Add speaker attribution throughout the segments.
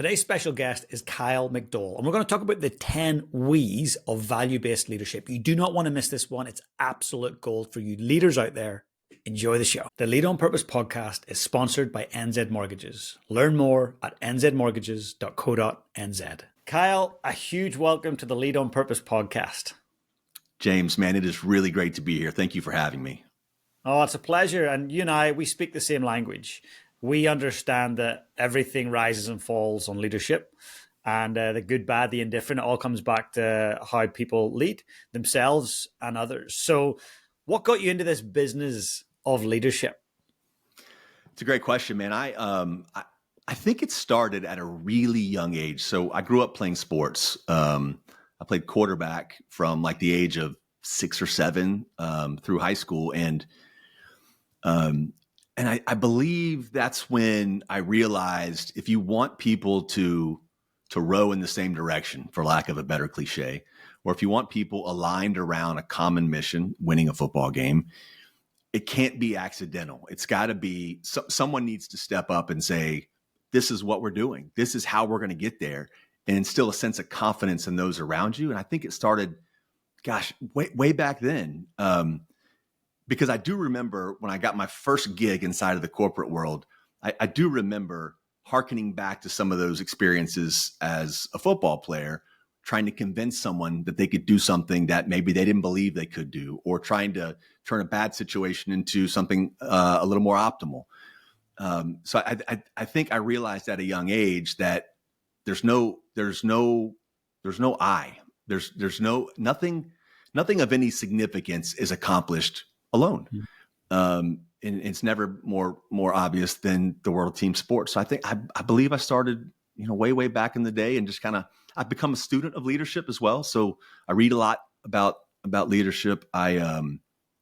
Speaker 1: Today's special guest is Kyle McDowell, and we're going to talk about the 10 W's of value-based leadership. You do not want to miss this one. It's absolute gold for you leaders out there. Enjoy the show. The Lead on Purpose podcast is sponsored by NZ Mortgages. Learn more at nzmortgages.co.nz. Kyle, a huge welcome to the Lead on Purpose podcast.
Speaker 2: James, man, it is really great to be here. Thank you for having me.
Speaker 1: Oh, it's a pleasure. And you and I, we speak the same language. We understand that everything rises and falls on leadership, and the good, bad, the indifferent, it all comes back to how people lead themselves and others. So what got you into this business of leadership?
Speaker 2: It's a great question, man. I think it started at a really young age. So I grew up playing sports. I played quarterback from like the age of 6 or 7 through high school. And I believe that's when I realized if you want people to row in the same direction, for lack of a better cliche, or if you want people aligned around a common mission, winning a football game, it can't be accidental. It's got to be someone needs to step up and say, this is what we're doing. This is how we're going to get there, and instill a sense of confidence in those around you. And I think it started, way back then. Because I do remember when I got my first gig inside of the corporate world, I do remember hearkening back to some of those experiences as a football player, trying to convince someone that they could do something that maybe they didn't believe they could do, or trying to turn a bad situation into something a little more optimal. So I think I realized at a young age that there's nothing of any significance is accomplished alone. And it's never more obvious than the world of team sports. So I believe I started, way back in the day, and just I've become a student of leadership as well. So I read a lot about leadership. I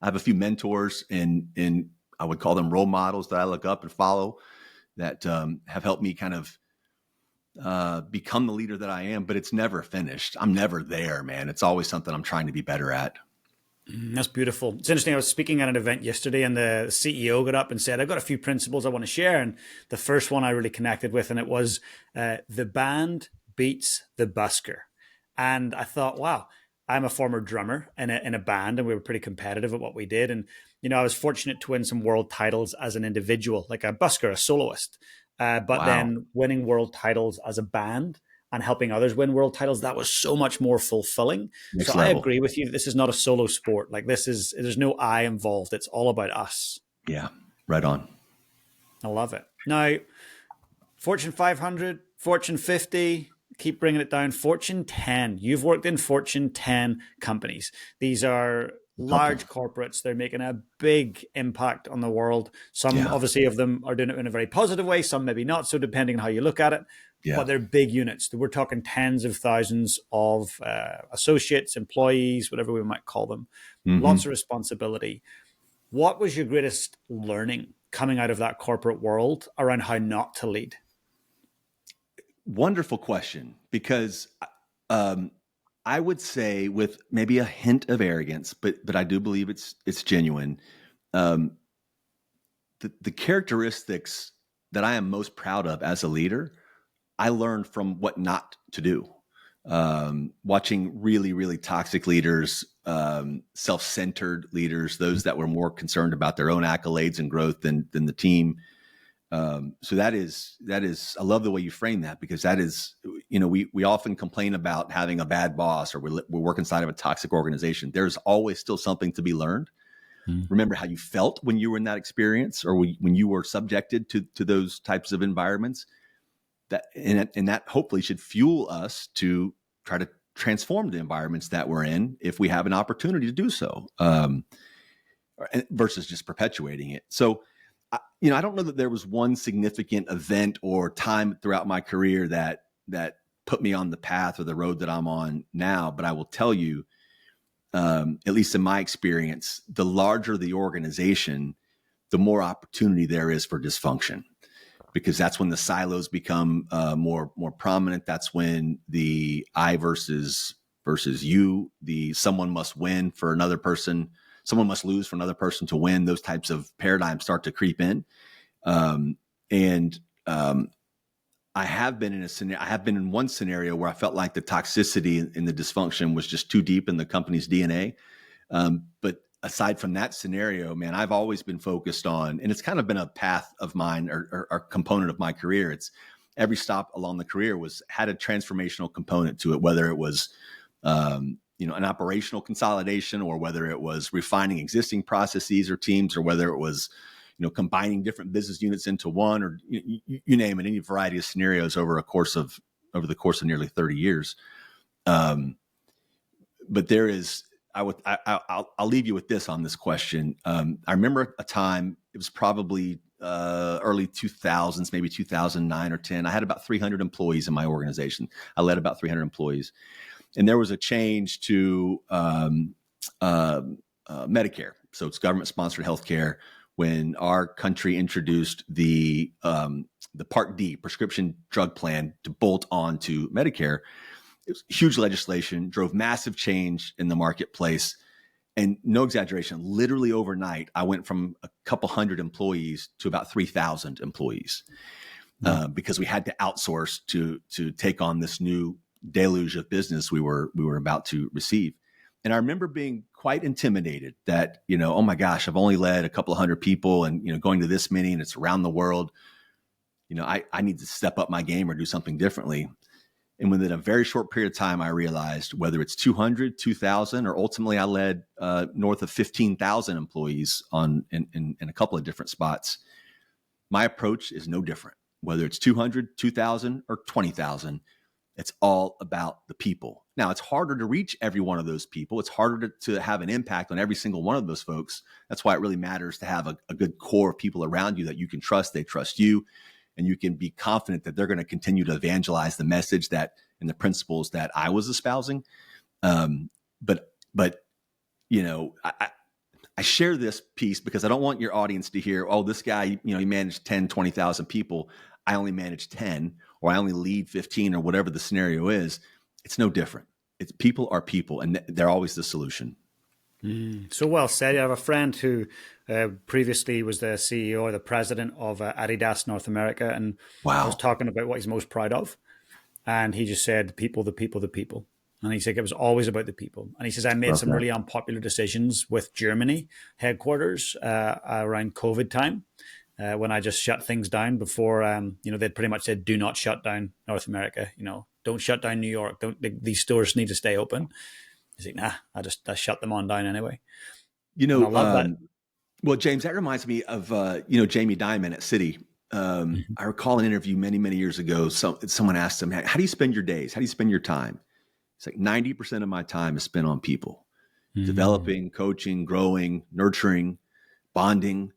Speaker 2: have a few mentors and I would call them role models that I look up and follow that have helped me kind of become the leader that I am, but it's never finished. I'm never there, man. It's always something I'm trying to be better at.
Speaker 1: That's beautiful. It's interesting. I was speaking at an event yesterday, and the CEO got up and said, I've got a few principles I want to share. And the first one I really connected with, and it was the band beats the busker. And I thought, wow, I'm a former drummer in a band, and we were pretty competitive at what we did. And, I was fortunate to win some world titles as an individual, like a busker, a soloist. But wow. Then winning world titles as a band and helping others win world titles, that was so much more fulfilling. Next level. I agree with you. This is not a solo sport. Like there's no I involved. It's all about us.
Speaker 2: Yeah, right on.
Speaker 1: I love it. Now, Fortune 500, Fortune 50, keep bringing it down. Fortune 10. You've worked in Fortune 10 companies. These are large corporates. They're making a big impact on the world. Some obviously of them are doing it in a very positive way. Some maybe not. So depending on how you look at it. Yeah. But they're big units. We're talking tens of thousands of associates, employees, whatever we might call them. Mm-hmm. Lots of responsibility. What was your greatest learning coming out of that corporate world around how not to lead?
Speaker 2: Wonderful question, because I would say, with maybe a hint of arrogance, but I do believe it's genuine. The characteristics that I am most proud of as a leader, I learned from what not to do. Watching really, really toxic leaders, self-centered leaders, those that were more concerned about their own accolades and growth than the team. So that is, I love the way you frame that, because that is, we often complain about having a bad boss, or we work inside of a toxic organization. There's always still something to be learned. Remember how you felt when you were in that experience, or when you were subjected to those types of environments. And that hopefully should fuel us to try to transform the environments that we're in if we have an opportunity to do so, versus just perpetuating it. So, I don't know that there was one significant event or time throughout my career that put me on the path or the road that I'm on now. But I will tell you, at least in my experience, the larger the organization, the more opportunity there is for dysfunction, because that's when the silos become more prominent. That's when the I versus you, someone must win for another person, someone must lose for another person to win. Those types of paradigms start to creep in. I I have been in a scenario. I have been in one scenario where I felt like the toxicity and the dysfunction was just too deep in the company's DNA. But aside from that scenario, man, I've always been focused on, and it's kind of been a path of mine or component of my career. It's every stop along the career had a transformational component to it, whether it was, an operational consolidation, or whether it was refining existing processes or teams, or whether it was, combining different business units into one, or you name it, any variety of scenarios over the course of nearly 30 years. But there is, I'll leave you with this on this question. I remember a time, it was probably early 2000s, maybe 2009 or 10. I had about 300 employees in my organization. I led about 300 employees. And there was a change to Medicare. So it's government-sponsored healthcare. When our country introduced the Part D, prescription drug plan, to bolt on to Medicare, it was huge legislation, drove massive change in the marketplace. And no exaggeration, literally overnight, I went from a couple hundred employees to about 3,000 employees because we had to outsource to take on this new deluge of business we were about to receive. And I remember being quite intimidated that, oh my gosh, I've only led a couple of hundred people, and, going to this many, and it's around the world. I need to step up my game or do something differently. And within a very short period of time, I realized whether it's 200, 2,000, or ultimately I led north of 15,000 employees in a couple of different spots. My approach is no different. Whether it's 200, 2,000, or 20,000, it's all about the people. Now, it's harder to reach every one of those people. It's harder to have an impact on every single one of those folks. That's why it really matters to have a good core of people around you that you can trust. They trust you, and you can be confident that they're going to continue to evangelize the message and the principles that I was espousing. But I share this piece because I don't want your audience to hear, oh, this guy, he managed 10, 20,000 people. I only manage 10, or I only lead 15, or whatever the scenario is. It's no different. It's people are people, and they're always the solution.
Speaker 1: So well said. I have a friend who previously was the CEO or the president of Adidas North America, and
Speaker 2: Wow.
Speaker 1: I was talking about what he's most proud of. And he just said, the people, the people, the people. And he said it was always about the people. And he says, I made some really unpopular decisions with Germany headquarters around COVID time. When I just shut things down before, they'd pretty much said, do not shut down North America. Don't shut down New York. These stores need to stay open. He's like, nah, I shut them on down anyway. I love that.
Speaker 2: Well, James, that reminds me of, Jamie Dimon at Citi. I recall an interview many, many years ago. Someone asked him, how do you spend your days? How do you spend your time? It's like 90% of my time is spent on people, developing, coaching, growing, nurturing, bonding.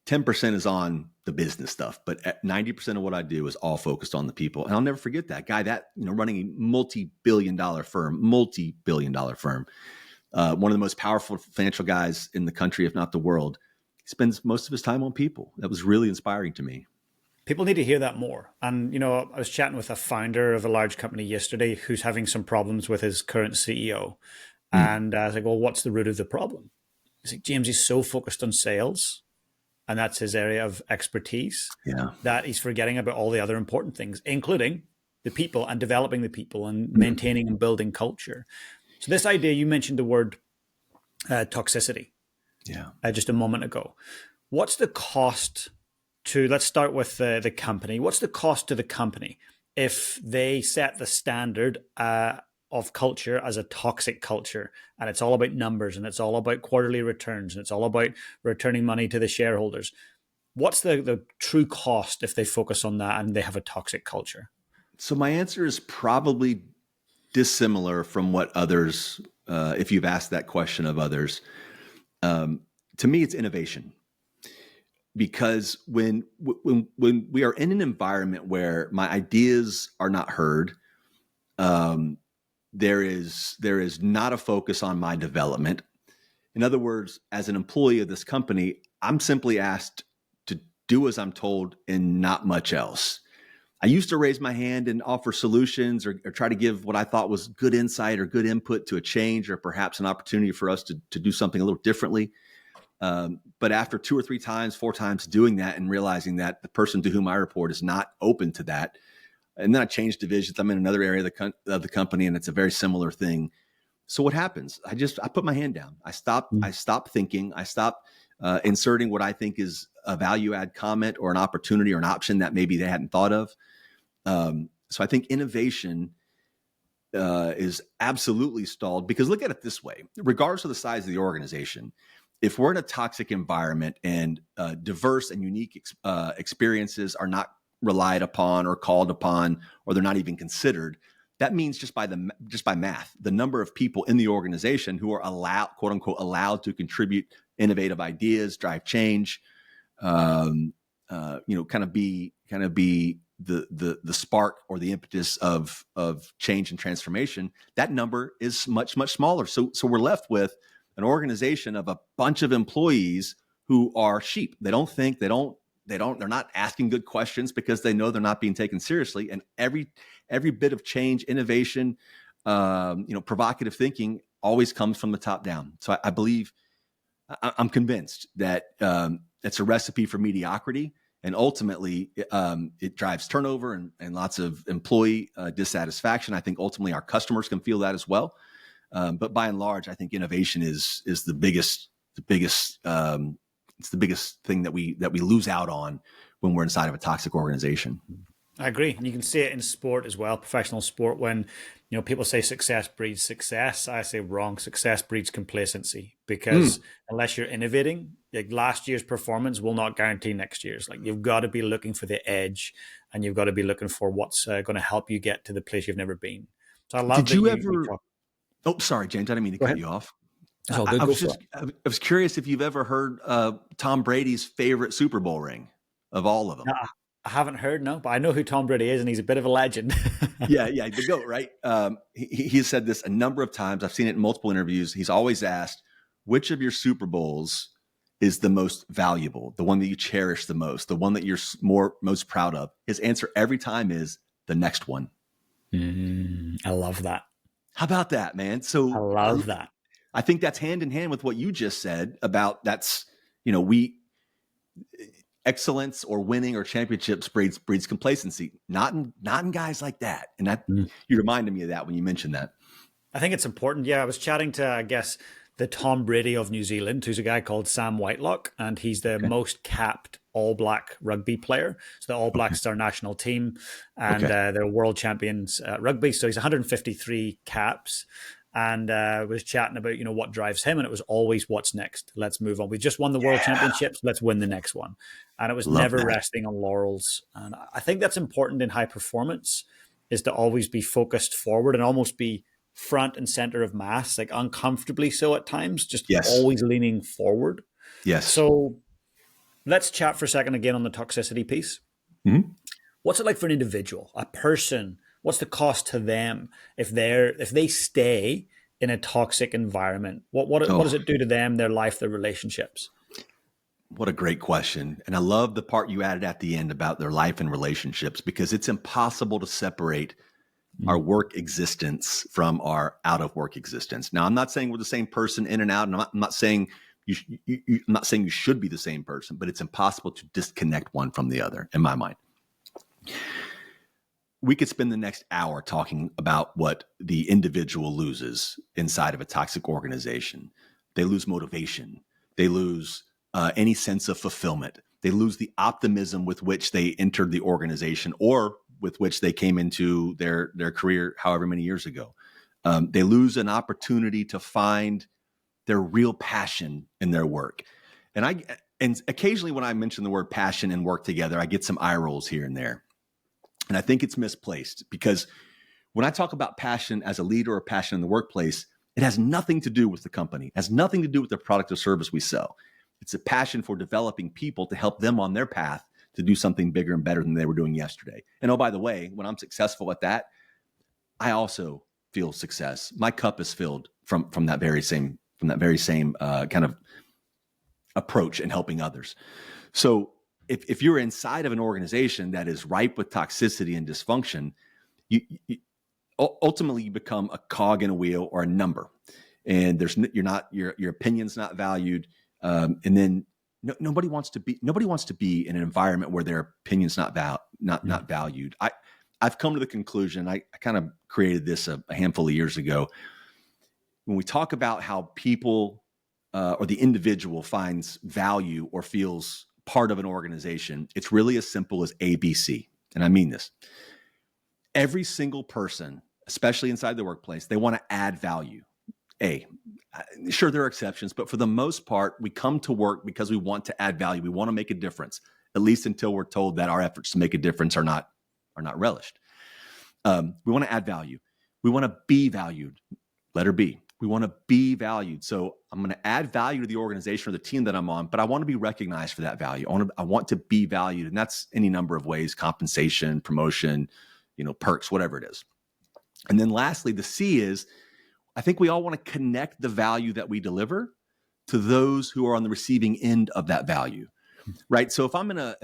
Speaker 2: 10% is on the business stuff, but 90% of what I do is all focused on the people. And I'll never forget that guy, running a multi-billion dollar firm, one of the most powerful financial guys in the country, if not the world. He spends most of his time on people. That was really inspiring to me.
Speaker 1: People need to hear that more. And, I was chatting with a founder of a large company yesterday who's having some problems with his current CEO. And I was like, well, what's the root of the problem? He's like, James, he's so focused on sales, and that's his area of expertise, that he's forgetting about all the other important things, including the people and developing the people and maintaining and building culture. So this idea, you mentioned the word toxicity just a moment ago. What's the cost let's start with the company. What's the cost to the company if they set the standard of culture as a toxic culture, and it's all about numbers, and it's all about quarterly returns, and it's all about returning money to the shareholders? What's the true cost if they focus on that and they have a toxic culture?
Speaker 2: So my answer is probably dissimilar from what others, if you've asked that question of others. To me, it's innovation. Because when we are in an environment where my ideas are not heard, there is not a focus on my development. In other words, as an employee of this company, I'm simply asked to do as I'm told and not much else. I used to raise my hand and offer solutions or try to give what I thought was good insight or good input to a change, or perhaps an opportunity for us to do something a little differently. But after 2 or 3 times, 4 times doing that and realizing that the person to whom I report is not open to that, And then I changed divisions. I'm in another area of the company, and it's a very similar thing. So what happens? I put my hand down. I stop thinking. I stop inserting what I think is a value add comment or an opportunity or an option that maybe they hadn't thought of. So I think innovation is absolutely stalled, because look at it this way: regardless of the size of the organization, if we're in a toxic environment and diverse and unique experiences are not relied upon or called upon, or they're not even considered, that means just by math, the number of people in the organization who are allowed, quote unquote, allowed to contribute innovative ideas, drive change, kind of be the spark or the impetus of change and transformation. That number is much, much smaller. So we're left with an organization of a bunch of employees who are sheep. They don't think, they're not asking good questions because they know they're not being taken seriously. And every bit of change, innovation, provocative thinking always comes from the top down. So I believe, I'm convinced that it's a recipe for mediocrity. And ultimately, it drives turnover and lots of employee dissatisfaction. I think ultimately our customers can feel that as well. But by and large, I think innovation is the biggest it's the biggest thing that we lose out on when we're inside of a toxic organization.
Speaker 1: I agree. And you can see it in sport as well, professional sport, when people say success breeds success. I say wrong. Success breeds complacency, because unless you're innovating, like last year's performance will not guarantee next year's. Like, you've got to be looking for the edge, and you've got to be looking for what's going to help you get to the place you've never been. So I love
Speaker 2: Did you ever? Oh, sorry, James. I didn't mean to cut you off. I was curious if you've ever heard Tom Brady's favorite Super Bowl ring of all of them.
Speaker 1: I haven't heard, no, but I know who Tom Brady is, and he's a bit of a legend.
Speaker 2: yeah, the GOAT, right? He said this a number of times. I've seen it in multiple interviews. He's always asked, which of your Super Bowls is the most valuable, the one that you cherish the most, the one that you're most proud of? His answer every time is the next one.
Speaker 1: I love that.
Speaker 2: How about that, man? So
Speaker 1: I love that.
Speaker 2: I think that's hand in hand with what you just said about excellence or winning or championships breeds complacency. Not in guys like that. And that you reminded me of that when you mentioned that.
Speaker 1: I think it's important. Yeah, I was chatting to, I guess, the Tom Brady of New Zealand, who's a guy called Sam Whitelock, and he's the most capped All Black rugby player. So the All Blacks is our national team, and they're world champions at rugby. So he's 153 caps. And was chatting about, what drives him. And it was always, what's next? Let's move on. We just won the world championships. Let's win the next one. And it was never resting on laurels. And I think that's important in high performance, is to always be focused forward and almost be front and center of mass, like uncomfortably so at times, just always leaning forward.
Speaker 2: Yes.
Speaker 1: So let's chat for a second again on the toxicity piece.
Speaker 2: Mm-hmm.
Speaker 1: What's it like for an individual, a person? What's the cost to them if they stay in a toxic environment? What does it do to them, their life, their relationships?
Speaker 2: What a great question. And I love the part you added at the end about their life and relationships, because it's impossible to separate our work existence from our out of work existence. Now, I'm not saying we're the same person in and out, and I'm not saying I'm not saying you should be the same person, but it's impossible to disconnect one from the other, in my mind. We could spend the next hour talking about what the individual loses inside of a toxic organization. They lose motivation. They lose any sense of fulfillment. They lose the optimism with which they entered the organization or with which they came into their career however many years ago. They lose an opportunity to find their real passion in their work. And occasionally when I mention the word passion and work together, I get some eye rolls here and there. And I think it's misplaced, because when I talk about passion as a leader or passion in the workplace, it has nothing to do with the company. It has nothing to do with the product or service we sell. It's a passion for developing people to help them on their path to do something bigger and better than they were doing yesterday. And oh, by the way, when I'm successful at that, I also feel success. My cup is filled from that very same kind of approach in helping others. So if you're inside of an organization that is ripe with toxicity and dysfunction, you ultimately you become a cog in a wheel or a number, and your opinion's not valued, and then nobody wants to be in an environment where their opinion's not valued. I've come to the conclusion, I kind of created this a handful of years ago. When we talk about how people or the individual finds value or feels part of an organization, it's really as simple as ABC. And I mean this. Every single person, especially inside the workplace, they want to add value. Sure, there are exceptions, but for the most part, we come to work because we want to add value. We want to make a difference, at least until we're told that our efforts to make a difference are not relished. We want to add value. We want to be valued. Letter B. We want to be valued. So I'm going to add value to the organization or the team that I'm on, but I want to be recognized for that value. I want to be valued, and that's any number of ways: compensation, promotion, perks, whatever it is. And then lastly, the C is, I think we all want to connect the value that we deliver to those who are on the receiving end of that value, right? So if I'm in a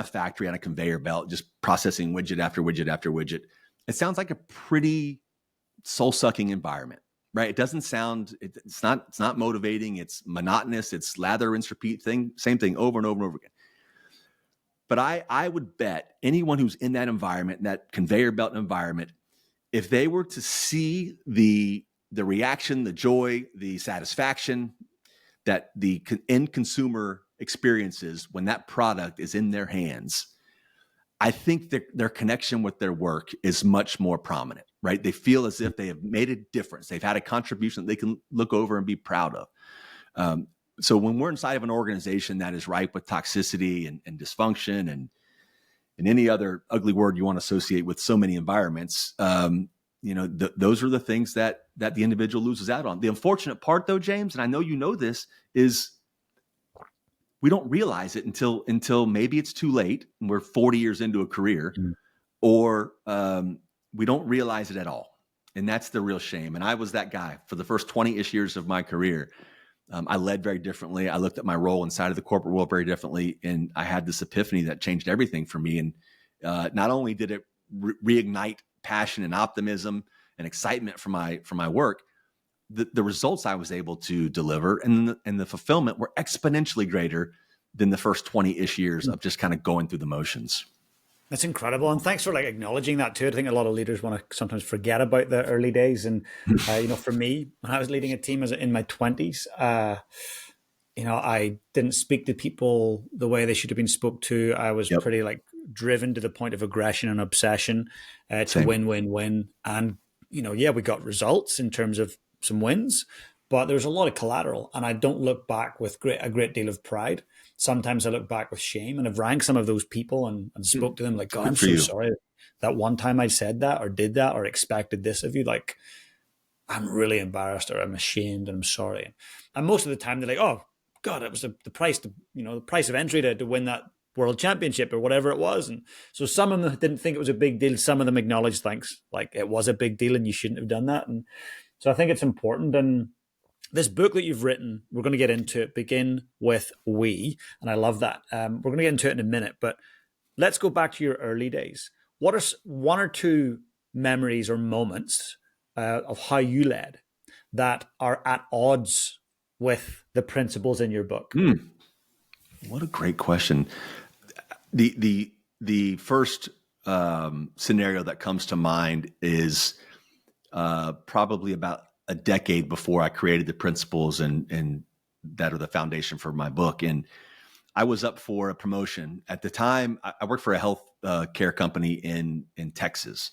Speaker 2: factory on a conveyor belt, just processing widget after widget after widget, it sounds like a pretty soul-sucking environment, right? It doesn't sound, it's not motivating. It's monotonous. It's lather, rinse, repeat same thing over and over and over again. But I would bet anyone who's in that environment, that conveyor belt environment, if they were to see the reaction, the joy, the satisfaction that the end consumer experiences when that product is in their hands, I think their connection with their work is much more prominent, right? They feel as if they have made a difference. They've had a contribution that they can look over and be proud of. So when we're inside of an organization that is ripe with toxicity and dysfunction and any other ugly word you want to associate with so many environments, those are the things that the individual loses out on. The unfortunate part, though, James, and I know you know this, is we don't realize it until maybe it's too late and we're 40 years into a career, or we don't realize it at all. And that's the real shame. And I was that guy for the first 20-ish years of my career. I led very differently. I looked at my role inside of the corporate world very differently. And I had this epiphany that changed everything for me. And not only did it reignite passion and optimism and excitement for my work, the results I was able to deliver and the fulfillment were exponentially greater than the first 20-ish years of just kind of going through the motions.
Speaker 1: That's incredible. And thanks for acknowledging that too. I think a lot of leaders want to sometimes forget about the early days. And, for me, when I was leading a team in my 20s, I didn't speak to people the way they should have been spoke to. I was pretty driven to the point of aggression and obsession to win. And, we got results in terms of some wins, but there was a lot of collateral. And I don't look back with a great deal of pride. Sometimes I look back with shame, and I've rang some of those people and spoke to them like, God, I'm so sorry that one time I said that or did that or expected this of you. Like, I'm really embarrassed or I'm ashamed and I'm sorry. And most of the time they're like, oh God, it was the price the price of entry to win that world championship or whatever it was. And so some of them didn't think it was a big deal. Some of them acknowledged thanks, like it was a big deal and you shouldn't have done that. And so I think it's important. And this book that you've written, we're going to get into it, begin with we, and I love that. We're going to get into it in a minute, but let's go back to your early days. What are one or two memories or moments of how you led that are at odds with the principles in your book?
Speaker 2: What a great question. The first scenario that comes to mind is probably about a decade before I created the principles and that are the foundation for my book. And I was up for a promotion at the time. I worked for a health care company in Texas,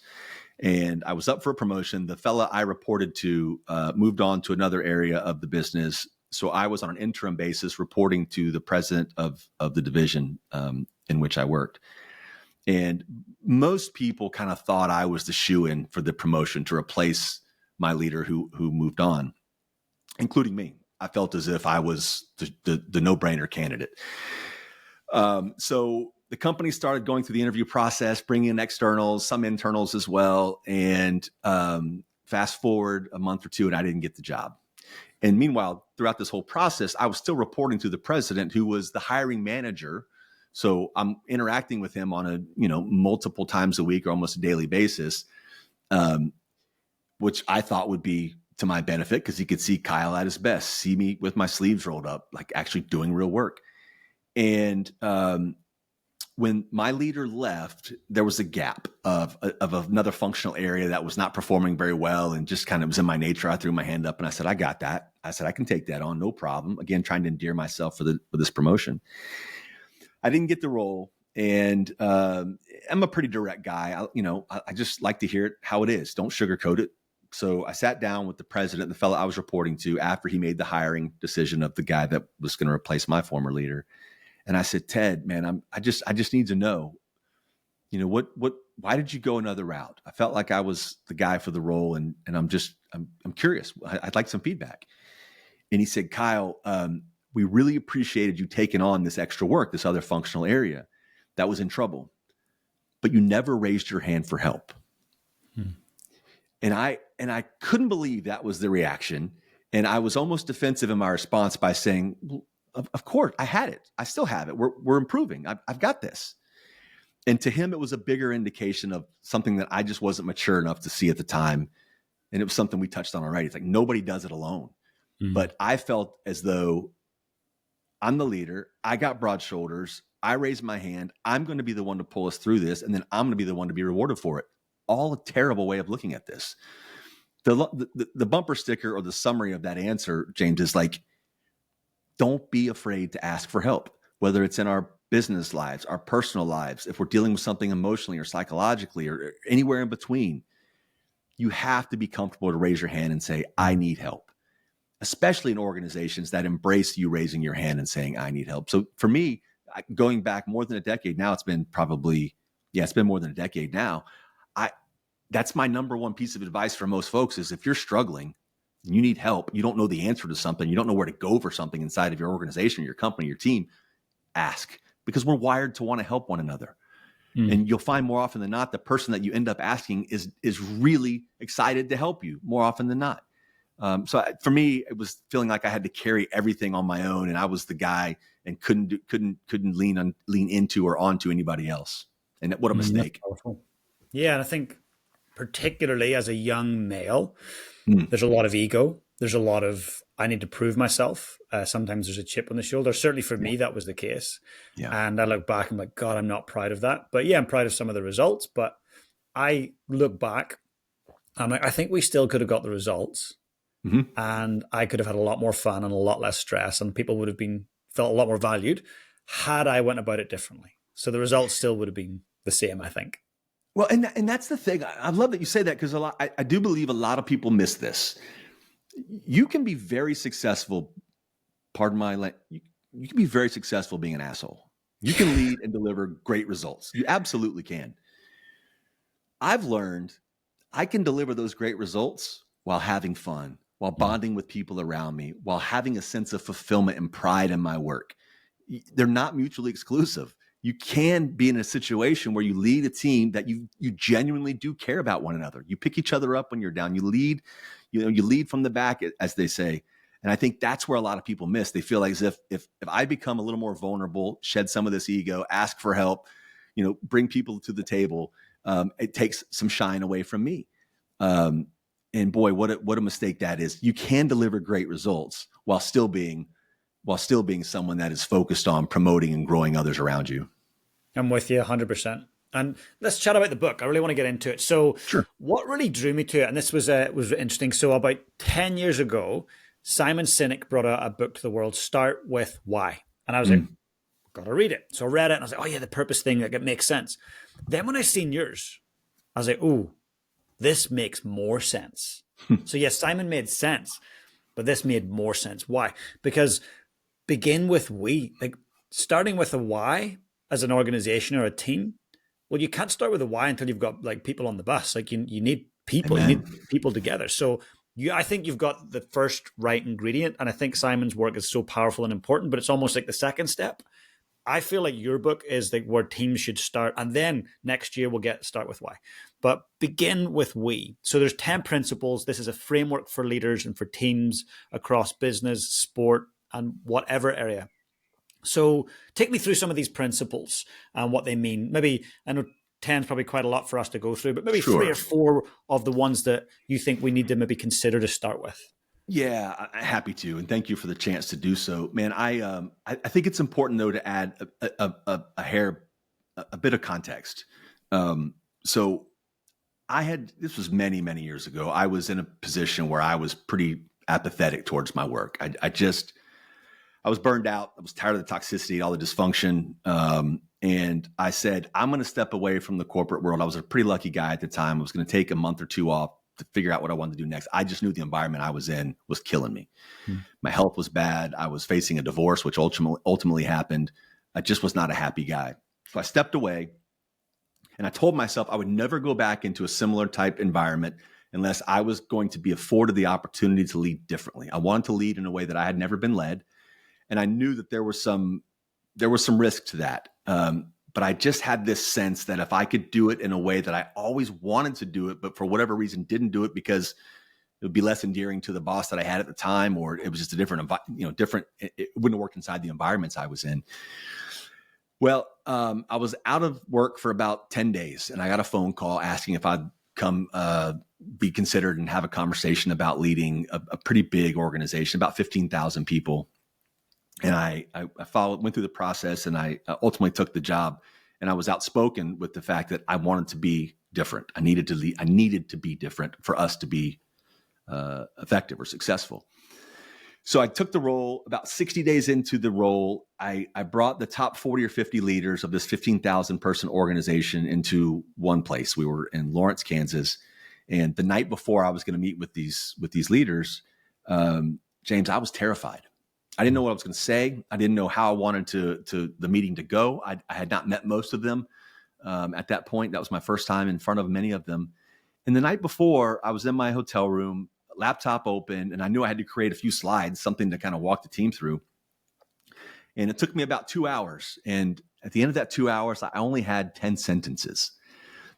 Speaker 2: and I was up for a promotion. The fella I reported to moved on to another area of the business. So I was on an interim basis reporting to the president of the division in which I worked. And most people kind of thought I was the shoo-in for the promotion to replace my leader who moved on, including me. I felt as if I was the no-brainer candidate. So the company started going through the interview process, bringing in externals, some internals as well. And fast forward a month or two, and I didn't get the job. And meanwhile, throughout this whole process, I was still reporting to the president, who was the hiring manager. So I'm interacting with him on a multiple times a week or almost a daily basis, which I thought would be to my benefit because he could see Kyle at his best, see me with my sleeves rolled up, like actually doing real work. And when my leader left, there was a gap of another functional area that was not performing very well, and just kind of was in my nature. I threw my hand up and I said, I got that. I said, I can take that on, no problem. Again, trying to endear myself for this promotion. I didn't get the role, and I'm a pretty direct guy. I just like to hear it how it is. Don't sugarcoat it. So I sat down with the president, the fellow I was reporting to, after he made the hiring decision of the guy that was going to replace my former leader. And I said, Ted, man, I just need to know, why did you go another route? I felt like I was the guy for the role, and I'm curious. I'd like some feedback. And he said, Kyle, we really appreciated you taking on this extra work, this other functional area that was in trouble, but you never raised your hand for help. And I couldn't believe that was the reaction. And I was almost defensive in my response by saying, well, of course, I had it. I still have it. We're improving. I've got this. And to him, it was a bigger indication of something that I just wasn't mature enough to see at the time. And it was something we touched on already. It's like, nobody does it alone. But I felt as though I'm the leader. I got broad shoulders. I raised my hand. I'm going to be the one to pull us through this. And then I'm going to be the one to be rewarded for it. All a terrible way of looking at this. The bumper sticker or the summary of that answer, James, is like, don't be afraid to ask for help, whether it's in our business lives, our personal lives, if we're dealing with something emotionally or psychologically or anywhere in between. You have to be comfortable to raise your hand and say, I need help, especially in organizations that embrace you raising your hand and saying, I need help. So for me, going back more than a decade now, it's been more than a decade now. That's my number one piece of advice for most folks is, if you're struggling, you need help, you don't know the answer to something, you don't know where to go for something inside of your organization, your company, your team, ask, because we're wired to want to help one another. And you'll find more often than not, the person that you end up asking is really excited to help you more often than not. For me, it was feeling like I had to carry everything on my own, and I was the guy and couldn't lean into or onto anybody else. And what a mistake.
Speaker 1: Yeah. And I think particularly as a young male, there's a lot of ego. There's a lot of, I need to prove myself. Sometimes there's a chip on the shoulder. Certainly for me, that was the case. Yeah. And I look back and I'm like, God, I'm not proud of that. But yeah, I'm proud of some of the results. But I look back, I'm like, I think we still could have got the results. And I could have had a lot more fun and a lot less stress, and people would have felt a lot more valued had I went about it differently. So the results still would have been the same, I think.
Speaker 2: Well, and that's the thing. I love that you say that, because I do believe a lot of people miss this. You can be very successful. Pardon my language. You can be very successful being an asshole. You can lead and deliver great results. You absolutely can. I've learned I can deliver those great results while having fun, while bonding with people around me, while having a sense of fulfillment and pride in my work. They're not mutually exclusive. You can be in a situation where you lead a team that you genuinely do care about one another. You pick each other up when you're down. You lead from the back, as they say. And I think that's where a lot of people miss. They feel like as if I become a little more vulnerable, shed some of this ego, ask for help, bring people to the table, it takes some shine away from me. And boy, what a mistake that is. You can deliver great results while still being someone that is focused on promoting and growing others around you.
Speaker 1: I'm with you 100%. And let's chat about the book. I really want to get into it. So
Speaker 2: sure.
Speaker 1: What really drew me to it, and this was interesting. So about 10 years ago, Simon Sinek brought out a book to the world, Start With Why. And I was like, got to read it. So I read it and I was like, oh yeah, the purpose thing, like, it makes sense. Then when I seen yours, I was like, ooh, this makes more sense. So yes, Simon made sense, but this made more sense. Why? Because begin with we, like starting with a why as an organization or a team. Well, you can't start with a why until you've got like people on the bus. Like you need people, Amen. You need people together. So I think you've got the first right ingredient. And I think Simon's work is so powerful and important, but it's almost like the second step. I feel like your book is like where teams should start. And then next year we'll start with why. But begin with we. So there's 10 principles. This is a framework for leaders and for teams across business, sport, and whatever area. So take me through some of these principles and what they mean. Maybe, I know 10 is probably quite a lot for us to go through, but maybe
Speaker 2: sure.
Speaker 1: 3 or 4 of the ones that you think we need to maybe consider to start with.
Speaker 2: Yeah, I'm happy to, and thank you for the chance to do so, man. I think it's important though to add a hair a bit of context. So this was many, many years ago. I was in a position where I was pretty apathetic towards my work. I was burned out. I was tired of the toxicity, all the dysfunction. And I said, I'm going to step away from the corporate world. I was a pretty lucky guy at the time. I was going to take a month or two off to figure out what I wanted to do next. I just knew the environment I was in was killing me. My health was bad. I was facing a divorce, which ultimately happened. I just was not a happy guy. So I stepped away and I told myself I would never go back into a similar type environment unless I was going to be afforded the opportunity to lead differently. I wanted to lead in a way that I had never been led. And I knew that there was some risk to that. But I just had this sense that if I could do it in a way that I always wanted to do it, but for whatever reason didn't do it because it would be less endearing to the boss that I had at the time, or it was just a different, it wouldn't have worked inside the environments I was in. Well, I was out of work for about 10 days and I got a phone call asking if I'd come be considered and have a conversation about leading a pretty big organization, about 15,000 people. And I went through the process and I ultimately took the job, and I was outspoken with the fact that I wanted to be different. I needed to lead. I needed to be different for us to be effective or successful. So I took the role. About 60 days into the role, I brought the top 40 or 50 leaders of this 15,000 person organization into one place. We were in Lawrence, Kansas. And the night before I was going to meet with these leaders, James, I was terrified. I didn't know what I was going to say. I didn't know how I wanted the meeting to go. I had not met most of them at that point. That was my first time in front of many of them. And the night before, I was in my hotel room, laptop open, and I knew I had to create a few slides, something to kind of walk the team through. And it took me about 2 hours. And at the end of that 2 hours, I only had 10 sentences.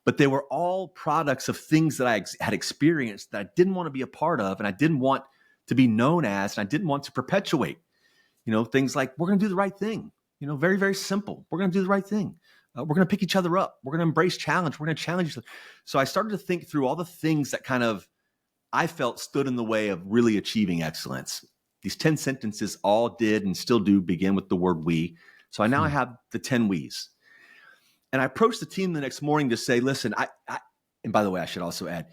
Speaker 2: But they were all products of things that I had experienced that I didn't want to be a part of, and I didn't want to be known as, and I didn't want to perpetuate. Things like, we're going to do the right thing. Very, very simple. We're going to do the right thing. We're going to pick each other up. We're going to embrace challenge. We're going to challenge each other. So I started to think through all the things that kind of I felt stood in the way of really achieving excellence. These 10 sentences all did and still do begin with the word we. So I now have the 10 we's. And I approached the team the next morning to say, listen, and by the way, I should also add,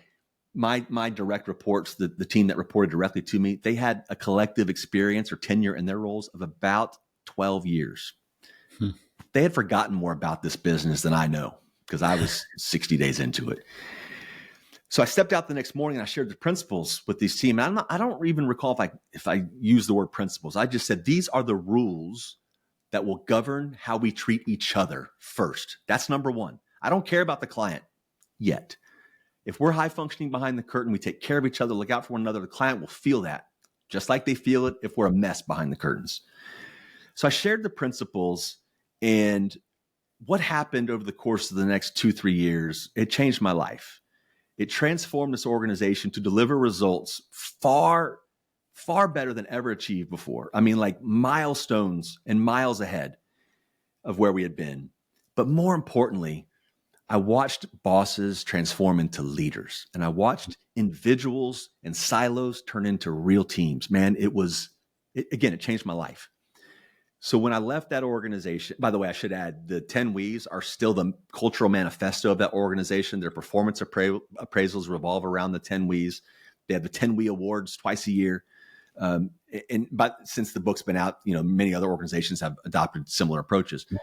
Speaker 2: my direct reports, the team that reported directly to me, they had a collective experience or tenure in their roles of about 12 years. They had forgotten more about this business than I know because I was 60 days into it. So I stepped out the next morning and I shared the principles with these team. And I don't even recall if I used the word principles. I just said, these are the rules that will govern how we treat each other first. That's number one. I don't care about the client yet. If we're high functioning behind the curtain, we take care of each other, look out for one another, the client will feel that, just like they feel it if we're a mess behind the curtains. So I shared the principles, and what happened over the course of the next 2-3 years, it changed my life. It transformed this organization to deliver results far, far better than ever achieved before. I mean, like milestones and miles ahead of where we had been. But more importantly, I watched bosses transform into leaders, and I watched individuals and silos turn into real teams. Man, it changed my life. So when I left that organization, by the way, I should add the 10 We's are still the cultural manifesto of that organization. Their performance appraisals revolve around the 10 We's. They have the 10 We Awards twice a year. But since the book's been out, many other organizations have adopted similar approaches. Yeah.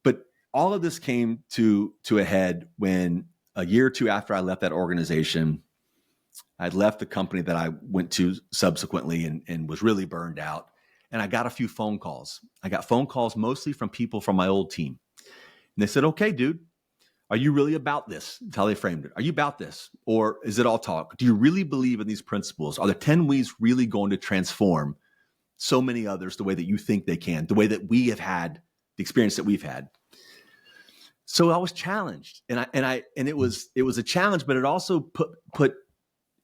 Speaker 2: But all of this came to a head when a year or two after I left that organization, I'd left the company that I went to subsequently and was really burned out. And I got a few phone calls. I got phone calls mostly from people from my old team. And they said, okay, dude, are you really about this? That's how they framed it. Are you about this? Or is it all talk? Do you really believe in these principles? Are the 10 We's really going to transform so many others the way that you think they can, the way that we have had, the experience that we've had? So I was challenged, and it was a challenge, but it also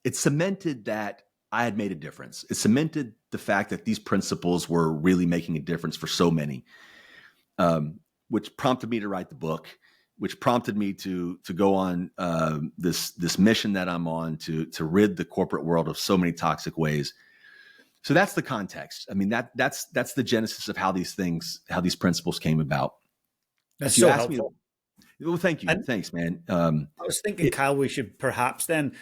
Speaker 2: it cemented that I had made a difference. It cemented the fact that these principles were really making a difference for so many, which prompted me to write the book, which prompted me to go on this mission that I'm on to rid the corporate world of so many toxic ways. So that's the context. I mean, that's the genesis of how these principles came about.
Speaker 1: That's
Speaker 2: If you
Speaker 1: so
Speaker 2: ask me,
Speaker 1: helpful.
Speaker 2: well, thank you.
Speaker 1: And
Speaker 2: Thanks, man.
Speaker 1: I was thinking,
Speaker 2: It,
Speaker 1: Kyle, we should perhaps then.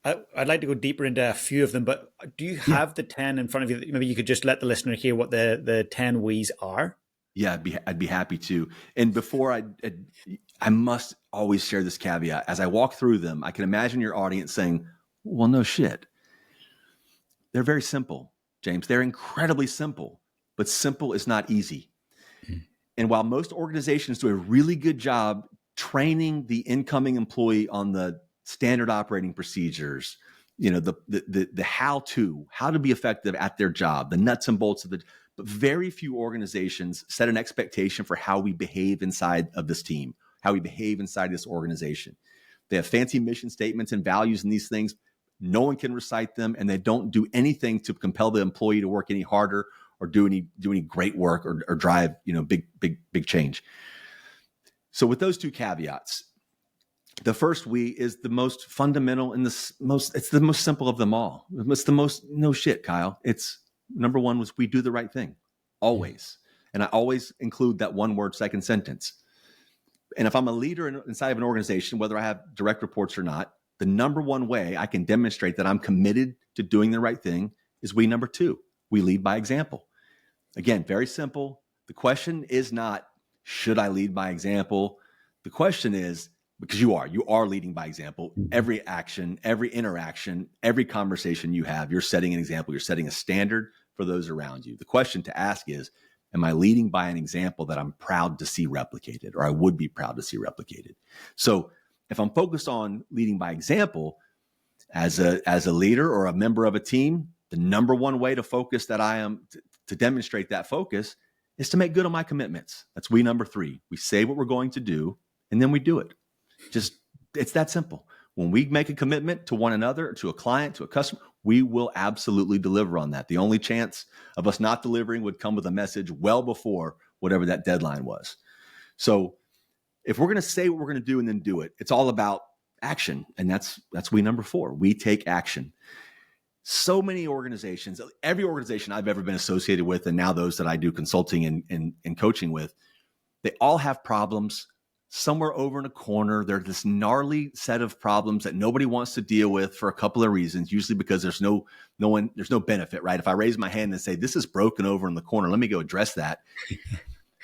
Speaker 1: I'd like to go deeper into a few of them, but do you
Speaker 2: yeah,
Speaker 1: have the 10 in front of you? Maybe you could just let the listener hear what the 10 We's are.
Speaker 2: yeah, I'd be happy to. And before I must always share this caveat. As I walk through them, I can imagine your audience saying, well, no shit. They're very simple, James. They're incredibly simple, but simple is not easy. And while most organizations do a really good job training the incoming employee on the standard operating procedures, the how to be effective at their job, the nuts and bolts of the, but very few organizations set an expectation for how we behave inside of this team, how we behave inside this organization. They have fancy mission statements and values and these things. No one can recite them, and they don't do anything to compel the employee to work any harder or do any great work or drive big change. So with those two caveats, the first we is the most fundamental and it's the most simple of them all. It's the most no shit, Kyle. It's number one was we do the right thing always. And I always include that one word second sentence. And if I'm a leader inside of an organization, whether I have direct reports or not, the number one way I can demonstrate that I'm committed to doing the right thing is we number two, we lead by example. Again, very simple. The question is not, should I lead by example? The question is, because you are leading by example. Every action, every interaction, every conversation you have, you're setting an example. You're setting a standard for those around you. The question to ask is, am I leading by an example that I'm proud to see replicated, or I would be proud to see replicated? So if I'm focused on leading by example as a leader or a member of a team, the number one way to focus that I am to demonstrate that focus is to make good on my commitments. That's we number three. We say what we're going to do, and then we do it. It's that simple. When we make a commitment to one another, to a client, to a customer, we will absolutely deliver on that. The only chance of us not delivering would come with a message well before whatever that deadline was. So if we're going to say what we're going to do and then do it, it's all about action. And that's we number four. We take action. So many organizations, every organization I've ever been associated with, and now those that I do consulting and coaching with, they all have problems somewhere over in a corner. They're this gnarly set of problems that nobody wants to deal with for a couple of reasons, usually because there's no benefit, right? If I raise my hand and say, this is broken over in the corner, let me go address that.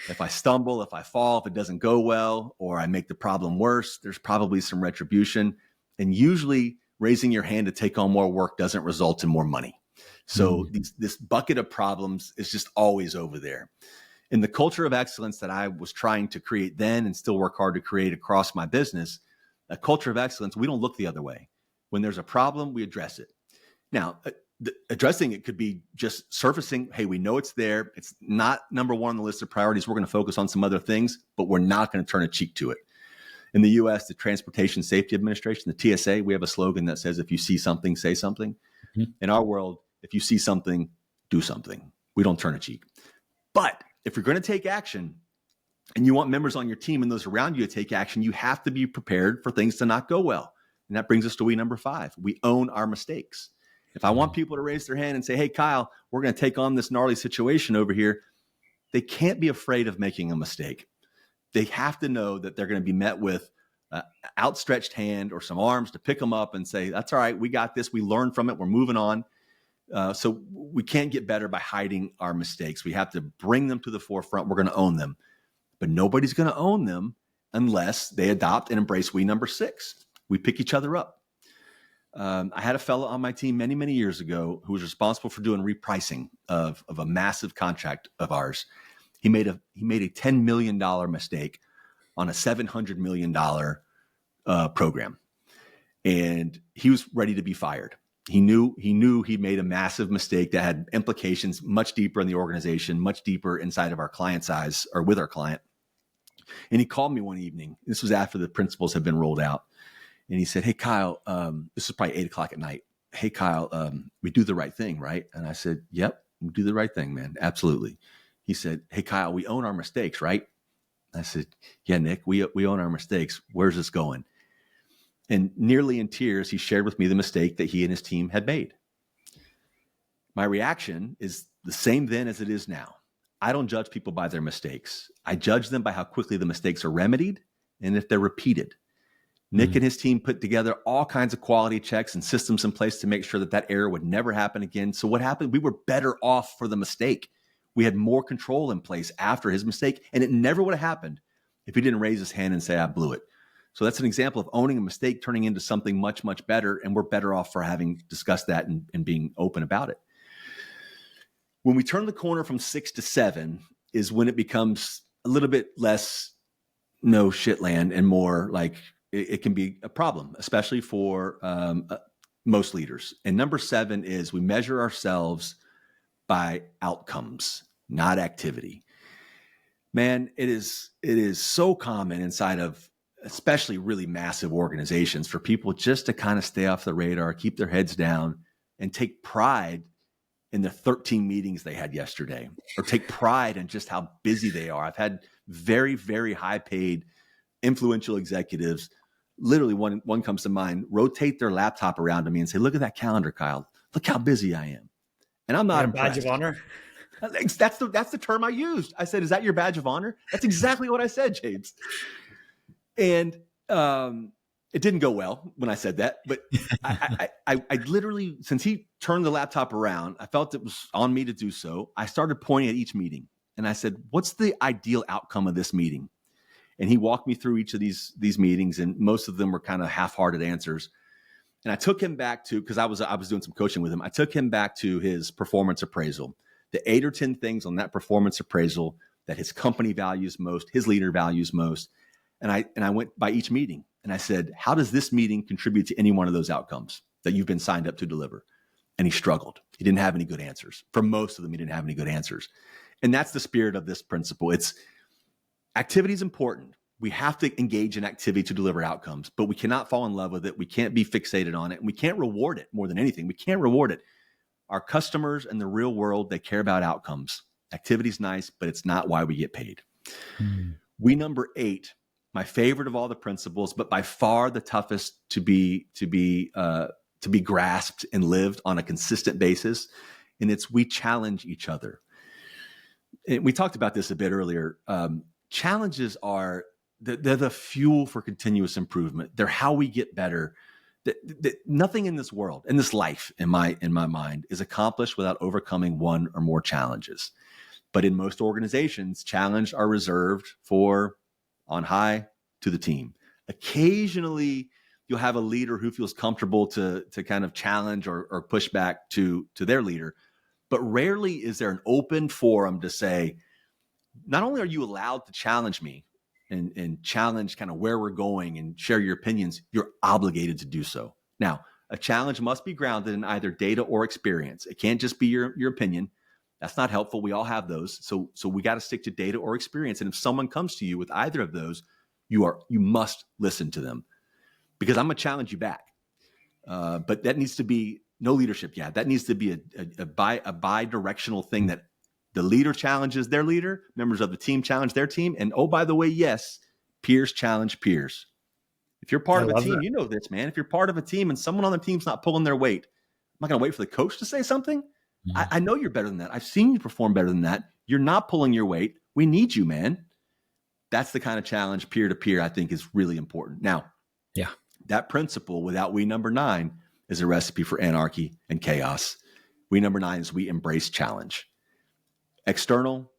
Speaker 2: If I stumble, if I fall, if it doesn't go well, or I make the problem worse, there's probably some retribution. And usually raising your hand to take on more work doesn't result in more money. So this bucket of problems is just always over there. In the culture of excellence that I was trying to create then and still work hard to create across my business, a culture of excellence, we don't look the other way. When there's a problem, we address it. Now, addressing it could be just surfacing, hey, we know it's there. It's not number one on the list of priorities. We're going to focus on some other things, but we're not going to turn a cheek to it. In the U.S., the Transportation Safety Administration, the TSA, we have a slogan that says, if you see something, say something. In our world, if you see something, do something. We don't turn a cheek. But if you're going to take action and you want members on your team and those around you to take action, you have to be prepared for things to not go well. And that brings us to we number five. We own our mistakes. If I want people to raise their hand and say, hey, Kyle, we're going to take on this gnarly situation over here, they can't be afraid of making a mistake. They have to know that they're going to be met with an outstretched hand or some arms to pick them up and say, that's all right, we got this. We learned from it. We're moving on. So we can't get better by hiding our mistakes. We have to bring them to the forefront. We're going to own them. But nobody's going to own them unless they adopt and embrace we number six. We pick each other up. I had a fellow on my team many, many years ago who was responsible for doing repricing of a massive contract of ours. He made a $10 million mistake on a $700 million program. And he was ready to be fired. He knew he made a massive mistake that had implications much deeper in the organization, much deeper inside of our client's eyes or with our client. And he called me one evening. This was after the principles had been rolled out. And he said, hey, Kyle, this is probably 8:00 at night. Hey, Kyle, we do the right thing, right? And I said, yep, we do the right thing, man. Absolutely. He said, hey, Kyle, we own our mistakes, right? I said, yeah, Nick, we own our mistakes. Where's this going? And nearly in tears, he shared with me the mistake that he and his team had made. My reaction is the same then as it is now. I don't judge people by their mistakes. I judge them by how quickly the mistakes are remedied and if they're repeated. Nick and his team put together all kinds of quality checks and systems in place to make sure that that error would never happen again. So what happened? We were better off for the mistake. We had more control in place after his mistake, and it never would have happened if he didn't raise his hand and say, I blew it. So that's an example of owning a mistake, turning into something much, much better, and we're better off for having discussed that and being open about it. When we turn the corner from 6 to 7 is when it becomes a little bit less no shit land and more like it can be a problem, especially for most leaders. And number 7 is we measure ourselves by outcomes, not activity. Man, it is so common inside of especially really massive organizations for people just to kind of stay off the radar, keep their heads down, and take pride in the 13 meetings they had yesterday, or take pride in just how busy they are. I've had very, very high paid, influential executives, literally one comes to mind, rotate their laptop around to me and say, look at that calendar, Kyle. Look how busy I am. And I'm not impressed.
Speaker 1: Badge of honor?
Speaker 2: That's the term I used. I said, is that your badge of honor? That's exactly what I said, James. And it didn't go well when I said that, but I literally, since he turned the laptop around, I felt it was on me to do so. I started pointing at each meeting and I said, what's the ideal outcome of this meeting? And he walked me through each of these meetings, and most of them were kind of half-hearted answers. And I took him back to, because I was doing some coaching with him, I took him back to his performance appraisal, the 8 or 10 things on that performance appraisal that his company values most, his leader values most. And I went by each meeting and I said, how does this meeting contribute to any one of those outcomes that you've been signed up to deliver? And he struggled. He didn't have any good answers. For most of them, he didn't have any good answers. And that's the spirit of this principle. It's activity is important. We have to engage in activity to deliver outcomes, but we cannot fall in love with it. We can't be fixated on it. And we can't reward it more than anything. We can't reward it. Our customers in the real world, they care about outcomes. Activity is nice, but it's not why we get paid. We number 8, my favorite of all the principles, but by far the toughest to be grasped and lived on a consistent basis. And it's we challenge each other. And we talked about this a bit earlier. Challenges are they're the fuel for continuous improvement. They're how we get better. Nothing in this world, in this life, in my mind, is accomplished without overcoming one or more challenges. But in most organizations, challenges are reserved for on high to the team. Occasionally, you'll have a leader who feels comfortable to kind of challenge or push back to their leader. But rarely is there an open forum to say, not only are you allowed to challenge me and challenge kind of where we're going and share your opinions, you're obligated to do so. Now, a challenge must be grounded in either data or experience. It can't just be your opinion. That's not helpful. We all have those. So we got to stick to data or experience. And if someone comes to you with either of those, you must listen to them, because I'm going to challenge you back. But that needs to be no leadership. Yeah, that needs to be a bi-directional thing, that the leader challenges their leader, members of the team challenge their team. And oh, by the way, yes, peers challenge peers. If you're part of a team, you know this, man. If you're part of a team and someone on the team's not pulling their weight, I'm not going to wait for the coach to say something. I know you're better than that. I've seen you perform better than that. You're not pulling your weight. We need you, man. That's the kind of challenge peer to peer I think is really important. Now, that principle without we number 9 is a recipe for anarchy and chaos. We number 9 is we embrace challenge. External,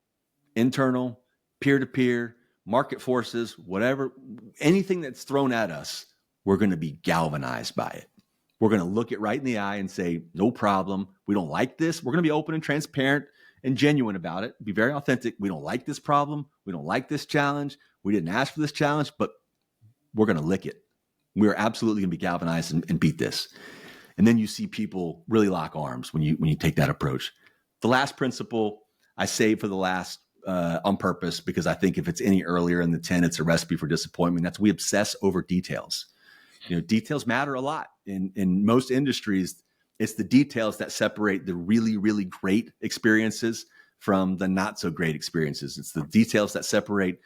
Speaker 2: internal, peer-to-peer, market forces, whatever, anything that's thrown at us, we're going to be galvanized by it. We're going to look it right in the eye and say, no problem. We don't like this. We're going to be open and transparent and genuine about it. Be very authentic. We don't like this problem. We don't like this challenge. We didn't ask for this challenge, but we're going to lick it. We're absolutely going to be galvanized and beat this. And then you see people really lock arms when you take that approach. The last principle I saved for the last on purpose, because I think if it's any earlier in the 10, it's a recipe for disappointment. That's we obsess over details. Details matter a lot. In most industries, it's the details that separate the really, really great experiences from the not so great experiences. It's the details that separate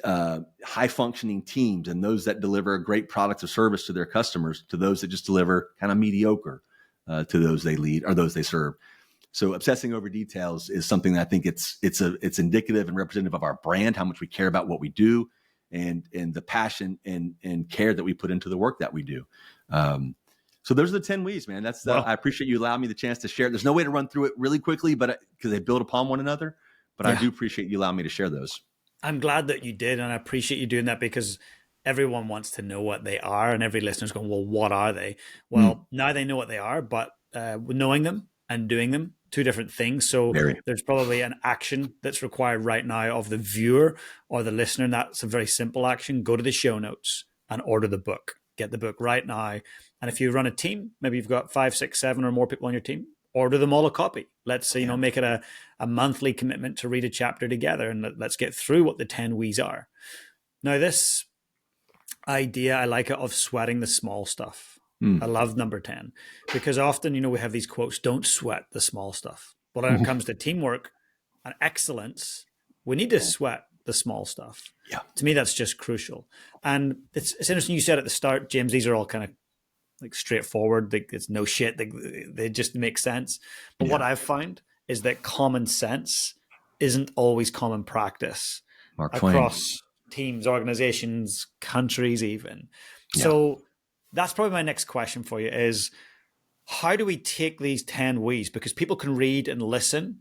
Speaker 2: high functioning teams and those that deliver a great product or service to their customers to those that just deliver kind of mediocre to those they lead or those they serve. So obsessing over details is something that I think it's indicative and representative of our brand, how much we care about what we do, and the passion and care that we put into the work that we do. So those are the 10 We's, man. I appreciate you allowing me the chance to share. There's no way to run through it really quickly, but because they build upon one another. But I do appreciate you allowing me to share those.
Speaker 1: I'm glad that you did, and I appreciate you doing that, because everyone wants to know what they are, and every listener's going, well, what are they? Well, now they know what they are, but knowing them and doing them, two different things. So there's probably an action that's required right now of the viewer or the listener, and that's a very simple action. Go to the show notes and order the book. Get the book right now. And if you run a team, maybe you've got 5, 6, 7 or more people on your team, order them all a copy. Let's say, make it a monthly commitment to read a chapter together, and let's get through what the 10 We's are. Now, this idea, I like it, of sweating the small stuff. I love number 10, because often, we have these quotes, don't sweat the small stuff. But when it comes to teamwork and excellence, we need to sweat the small stuff.
Speaker 2: Yeah.
Speaker 1: To me, that's just crucial. And it's interesting you said at the start, James, these are all kind of like straightforward. It's no shit. They just make sense. But what I've found is that common sense isn't always common practice across teams, organizations, countries even. So that's probably my next question for you is, how do we take these 10 We's? Because people can read and listen,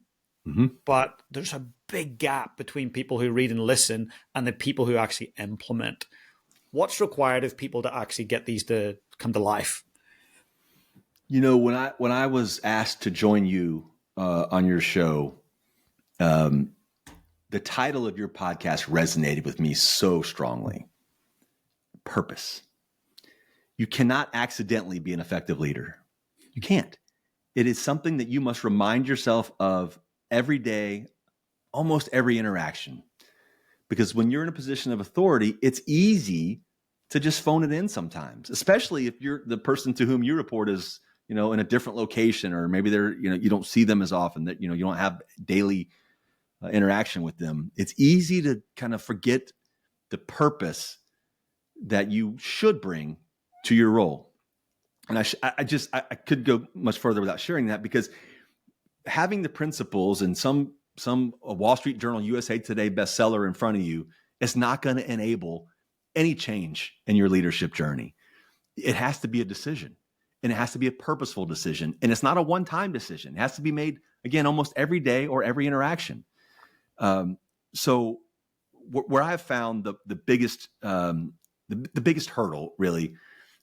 Speaker 1: but there's a big gap between people who read and listen and the people who actually implement. What's required of people to actually get these to come to life?
Speaker 2: When I was asked to join you on your show, the title of your podcast resonated with me so strongly. Purpose. You cannot accidentally be an effective leader. You can't. It is something that you must remind yourself of every day, almost every interaction. Because when you're in a position of authority, it's easy to just phone it in sometimes, especially if you're the person to whom you report is, in a different location, or maybe they're, you don't see them as often, that, you don't have daily interaction with them. It's easy to kind of forget the purpose that you should bring to your role. And I could go much further without sharing that, because having the principles and some Wall Street Journal, USA Today bestseller in front of you is not going to enable any change in your leadership journey. It has to be a decision, and it has to be a purposeful decision. And it's not a one-time decision. It has to be made, again, almost every day or every interaction. So where I've found the biggest hurdle really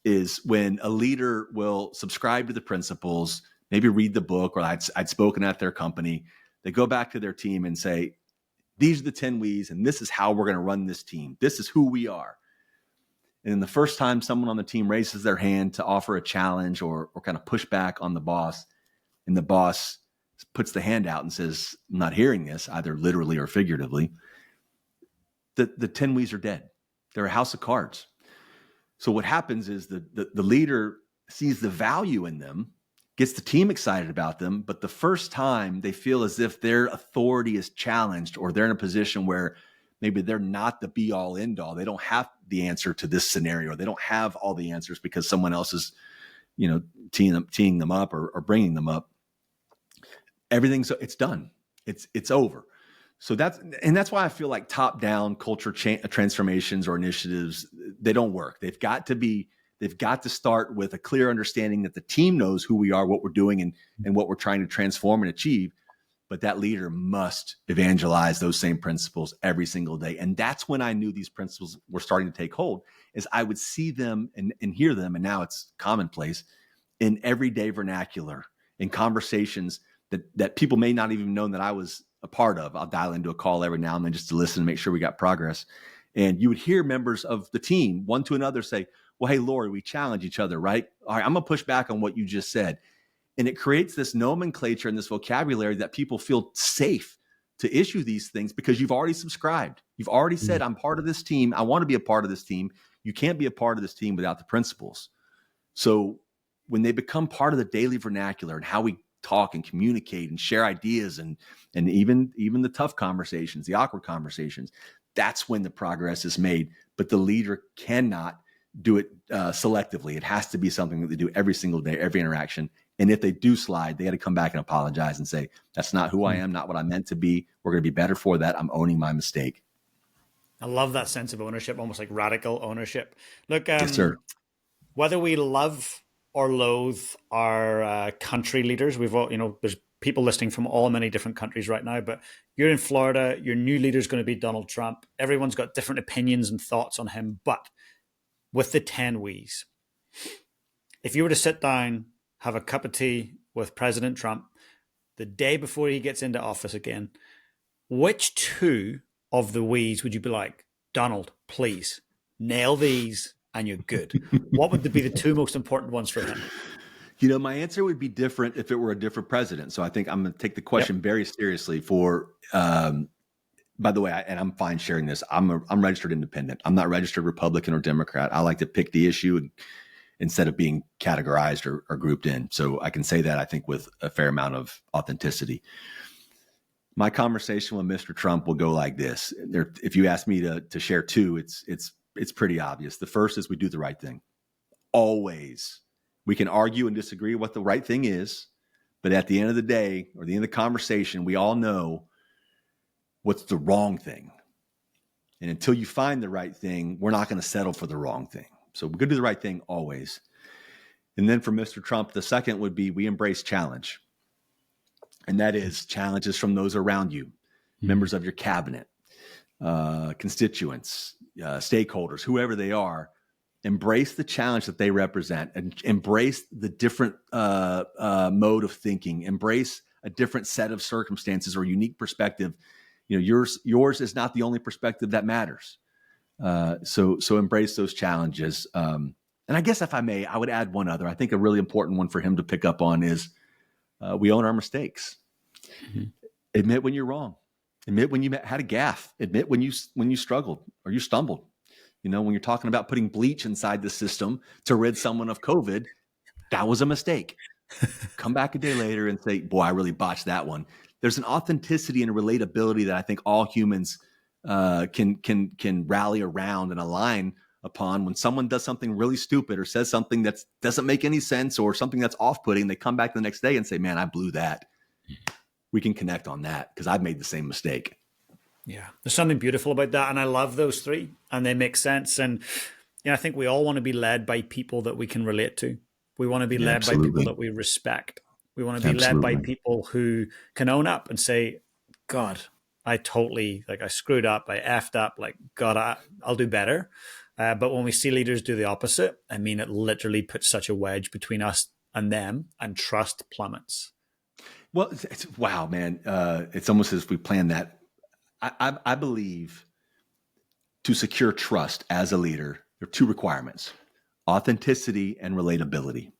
Speaker 2: is when a leader will subscribe to the principles, maybe read the book, or I'd spoken at their company. They go back to their team and say, these are the 10 We's, and this is how we're going to run this team. This is who we are. And then the first time someone on the team raises their hand to offer a challenge or kind of push back on the boss, and the boss puts the hand out and says, I'm not hearing this, either literally or figuratively, the 10 We's are dead. They're a house of cards. So what happens is the leader sees the value in them, gets the team excited about them, but the first time they feel as if their authority is challenged, or they're in a position where maybe they're not the be all end all. They don't have the answer to this scenario. They don't have all the answers because someone else is, teeing them up or bringing them up. It's done. It's over. So that's why I feel like top-down culture transformations or initiatives, they don't work. They've got to start with a clear understanding that the team knows who we are, what we're doing, and what we're trying to transform and achieve. But that leader must evangelize those same principles every single day. And that's when I knew these principles were starting to take hold, is I would see them and hear them, and now it's commonplace, in everyday vernacular, in conversations that people may not even know that I was a part of. I'll dial into a call every now and then just to listen and make sure we got progress. And you would hear members of the team, one to another, say, well, hey, Lori, we challenge each other, right? All right, I'm going to push back on what you just said. And it creates this nomenclature and this vocabulary that people feel safe to issue these things because you've already subscribed. You've already said, I'm part of this team. I want to be a part of this team. You can't be a part of this team without the principles. So when they become part of the daily vernacular and how we talk and communicate and share ideas and even the tough conversations, the awkward conversations, that's when the progress is made. But the leader cannot do it selectively. It has to be something that they do every single day, every interaction. And if they do slide, they got to come back and apologize and say, that's not who I am, not what I meant to be. We're going to be better for that. I'm owning my mistake.
Speaker 1: I love that sense of ownership, almost like radical ownership. Look,
Speaker 2: Yes, sir.
Speaker 1: whether we love or loathe our country leaders, we've all, there's people listening from all many different countries right now, but you're in Florida, your new leader is going to be Donald Trump. Everyone's got different opinions and thoughts on him, but with the 10 Ws, if you were to sit down, have a cup of tea with President Trump the day before he gets into office again, which two of the Ws would you be like, Donald, please nail these and you're good? What would be the two most important ones for him?
Speaker 2: My answer would be different if it were a different president. So I think I'm going to take the question very seriously by the way, and I'm fine sharing this. I'm registered independent. I'm not registered Republican or Democrat. I like to pick the issue instead of being categorized or grouped in. So I can say that, I think, with a fair amount of authenticity. My conversation with Mr. Trump will go like this. If you ask me to share two, it's pretty obvious. The first is we do the right thing. Always. We can argue and disagree what the right thing is, but at the end of the day, or the end of the conversation, we all know what's the wrong thing. And until you find the right thing, we're not going to settle for the wrong thing. So we're going to do the right thing always. And then for Mr. Trump, the second would be we embrace challenge. And that is challenges from those around you, members of your cabinet, constituents, stakeholders, whoever they are. Embrace the challenge that they represent and embrace the different mode of thinking. Embrace a different set of circumstances or unique perspective. Yours is not the only perspective that matters. So embrace those challenges. And I guess if I may, I would add one other. I think a really important one for him to pick up on is we own our mistakes. Mm-hmm. Admit when you're wrong. Admit when you had a gaffe. Admit when you struggled or you stumbled. When you're talking about putting bleach inside the system to rid someone of COVID, that was a mistake. Come back a day later and say, boy, I really botched that one. There's an authenticity and a relatability that I think all humans can rally around and align upon. When someone does something really stupid or says something that doesn't make any sense or something that's off-putting, they come back the next day and say, man, I blew that. We can connect on that because I've made the same mistake.
Speaker 1: Yeah, there's something beautiful about that. And I love those three and they make sense. And I think we all want to be led by people that we can relate to. We want to be led by people that we respect. We want to be led by people who can own up and say, God, I screwed up. I effed up. God, I'll do better. But when we see leaders do the opposite, it literally puts such a wedge between us and them, and trust plummets.
Speaker 2: Well, wow, man. It's almost as if we planned that. I believe to secure trust as a leader, there are two requirements: authenticity and relatability.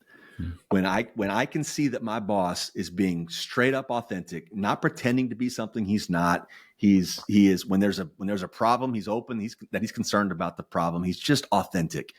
Speaker 2: When I can see that my boss is being straight up authentic, not pretending to be something he's not, he is when there's a problem, he's open, he's concerned about the problem. He's just authentic.